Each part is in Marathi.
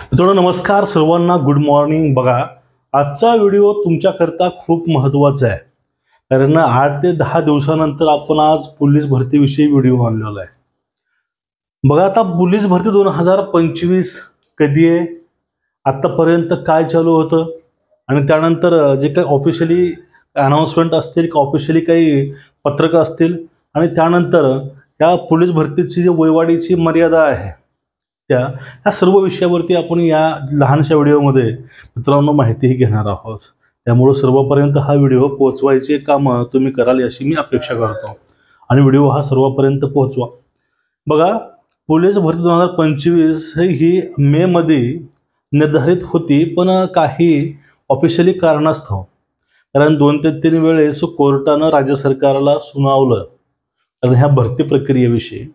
मित्रांनो नमस्कार सर्वांना, गुड मॉर्निंग। बघा, आजचा व्हिडिओ तुमच्याकरता खूप महत्त्वाचा आहे, कारण 8 ते 10 दिवसानंतर आपण आज पोलीस भरतीविषयी व्हिडिओ आणलेला आहे। बघा, आता पोलीस भरती 2025 कधी आहे, आतापर्यंत काय चालू होतं आणि त्यानंतर जे काही ऑफिशियली अनाउन्समेंट असतील, ऑफिशियली काही पत्रक असतील आणि त्यानंतर त्या पोलीस भरतीची जी वयवाढीची मर्यादा आहे त्या सर्व विषयावरती आपण या लहानशा व्हिडिओमध्ये मित्रांनो माहितीही घेणार आहोत। त्यामुळे सर्वपर्यंत हा व्हिडिओ पोहोचवायचे काम तुम्ही कराल अशी मी अपेक्षा करतो आणि व्हिडिओ हा सर्वपर्यंत पोहोचवा। बघा, पोलीस भरती 2025 ही मे मध्ये निर्धारित होती, पण काही ऑफिशियली कारणास्तव, कारण 2 ते 3 वेळेस कोर्टानं राज्य सरकारला सुनावलं कारण ह्या भरती प्रक्रियेविषयी।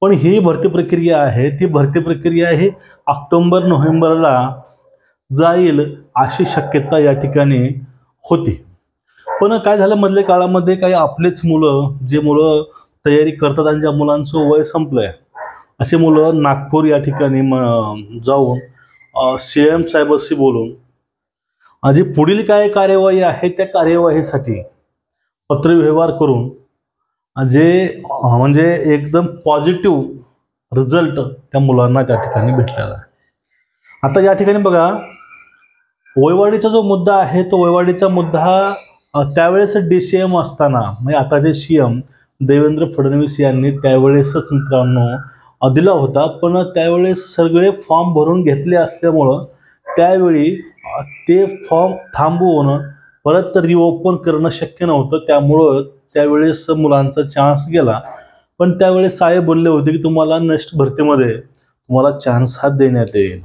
पण ही भरती प्रक्रिया आहे ती भरती प्रक्रिया ही ऑक्टोबर-नोव्हेंबरला जाईल अशी शक्यता या ठिकाणी होती। पण काय झालं, मधल्या काळामध्ये काही आपलेच मुलं, जे मुलं तयारी करतात आणि ज्या मुलांचं वय संपलंय, असे मुलं नागपूर या ठिकाणी जाऊन सीएम साहेबांशी बोलून जी पुढील काय कार्यवाही आहे त्या कार्यवाहीसाठी पत्रव्यवहार करून जे म्हणजे एकदम पॉझिटिव्ह रिझल्ट त्या मुलांना त्या ठिकाणी भेटलेला आहे। आता या ठिकाणी बघा, वयवाढीचा जो मुद्दा आहे तो वयवाढीचा मुद्दा त्यावेळेस DCM असताना, म्हणजे आता जे सीएम देवेंद्र फडणवीस यांनी त्यावेळेसच मित्रांनो दिला होता, पण त्यावेळेस सगळे फॉर्म भरून घेतले असल्यामुळं त्यावेळी ते फॉर्म थांबवून परत रिओपन करणं शक्य नव्हतं, त्यामुळं त्यावेळेस मुलांचा चान्स गेला। पण त्यावेळेस साहेब बोलले होते की तुम्हाला नेक्स्ट भरतीमध्ये तुम्हाला चान्स हा देण्यात येईल।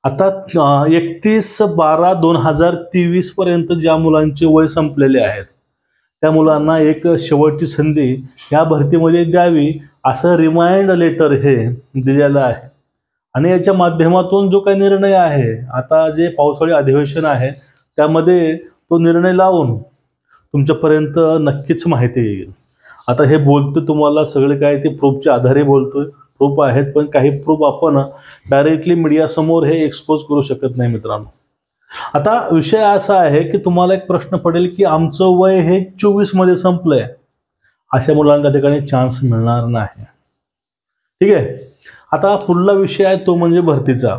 आता 31/12/2023 पर्यंत ज्या मुलांचे वय संपलेले आहेत त्या मुलांना एक शेवटची संधी या भरतीमध्ये द्यावी असं रिमाइंड लेटर हे दिलेलं आहे। आणि याच्या माध्यमातून जो काही निर्णय आहे, आता जे पावसाळी अधिवेशन आहे त्यामध्ये तो निर्णय लावून तुमच्यापर्यंत नक्कीच माहिती येईल। आता हे बोलतो तुम्हाला सगळे काय ते प्रूफच्या आधारे बोलतोय, प्रूफ आहेत, पण काही प्रूफ आपण डायरेक्टली मीडियासमोर हे एक्सपोज करू शकत नाही मित्रांनो। आता विषय असा आहे की तुम्हाला एक प्रश्न पडेल की आमचं वय हे 24 मध्ये संपलंय, अशा मुलांना त्या ठिकाणी चान्स मिळणार नाही। ठीक आहे, आता पुढला विषय आहे तो म्हणजे भरतीचा।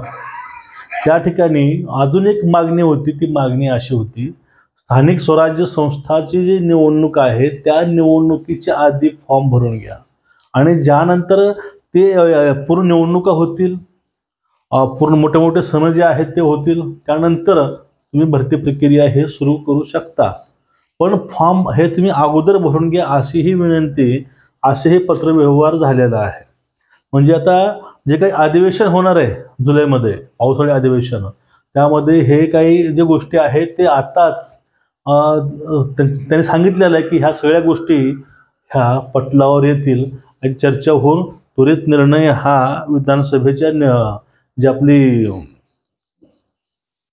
त्या ठिकाणी अजून एक मागणी होती, ती मागणी अशी होती, स्थानिक स्वराज्य संस्थाची जी निवडणूक आहे त्या निवडणुकीच्या आधी फॉर्म भरून घ्या आणि ज्यानंतर ते पूर्ण निवडणुका होतील, पूर्ण मोठे मोठे सण जे आहेत ते होतील, त्यानंतर तुम्ही भरती प्रक्रिया हे सुरू करू शकता। पण फॉर्म हे तुम्ही अगोदर भरून घ्या अशी ही विनंती, असे हे पत्रव्यवहार झालेला आहे। म्हणजे आता जे काही अधिवेशन होणार आहे जुलैमध्ये, पावसाळी अधिवेशन, त्यामध्ये हे काही जे गोष्टी आहेत ते आताच त्यांनी सांगितलेलं आहे की ह्या सगळ्या गोष्टी ह्या पटलावर येतील आणि चर्चा होऊन त्वरित निर्णय हा विधानसभेच्या जी आपली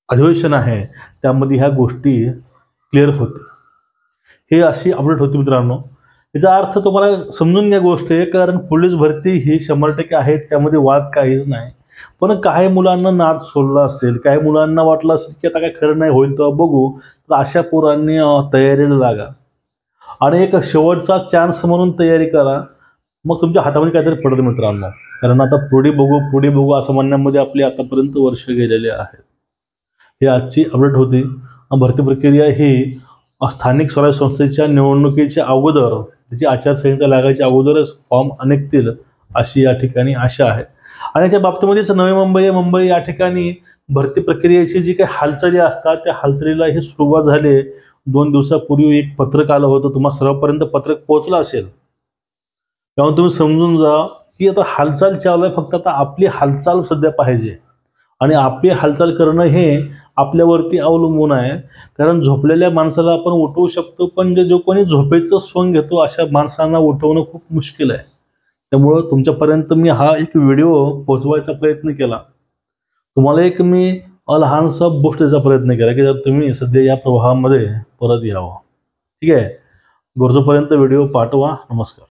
अधिवेशन आहे त्यामध्ये ह्या गोष्टी क्लिअर होतील, हे अशी अपडेट होती मित्रांनो। याचा अर्थ तुम्हाला समजून घ्या गोष्ट आहे, कारण पोलीस भरती ही 100% आहे, त्यामध्ये वाद काहीच नाही। पण काही मुलांना नाद सोडला असेल, काही मुलांना वाटलं असेल की आता काय खरं नाही, होईल तर बघू, तर अशा पोरांनी तयारीला लागा आणि एक शेवटचा चान्स म्हणून तयारी करा, मग तुमच्या हातामध्ये काहीतरी पडतं मित्रांनो। कारण आता पुढे बघू असं म्हणण्यामध्ये आपले आतापर्यंत वर्ष गेलेले आहेत। ही आजची अपडेट होती। भरती प्रक्रिया ही स्थानिक स्वराज्य संस्थेच्या निवडणुकीच्या अगोदर, त्याची आचारसंहिता लागायच्या अगोदरच फॉर्म निघतील अशी या ठिकाणी आशा आहे। आणि याच्या बाबतीमध्येच नवी मुंबई या ठिकाणी भरती प्रक्रियेची जी काही हालचाली असतात त्या हालचालीला ही सुरुवात झाली। 2 दिवसापूर्वी एक पत्रक आलं होतं, तुम्हा सर्वांपर्यंत पत्रक पोहोचलं असेल, तेव्हा तुम्ही समजून जा की आता हालचाल चालू आहे, फक्त आता आपली हालचाल सध्या पाहिजे आणि आपली हालचाल करणं हे आपल्यावरती अवलंबून आहे। कारण झोपलेल्या माणसाला आपण उठवू शकतो, पण जो कोणी झोपेचं सोंग घेतो अशा माणसांना उठवणं खूप मुश्किल आहे। त्यामुळं तुमच्यापर्यंत मी हा एक व्हिडिओ पोहोचवायचा प्रयत्न केला, तुम्हाला एक मी लहानसा बूस्ट द्यायचा प्रयत्न केला की जर तुम्ही सध्या या प्रवाहामध्ये परत यावं। ठीक आहे, गरजूपर्यंत व्हिडिओ पाठवा। नमस्कार।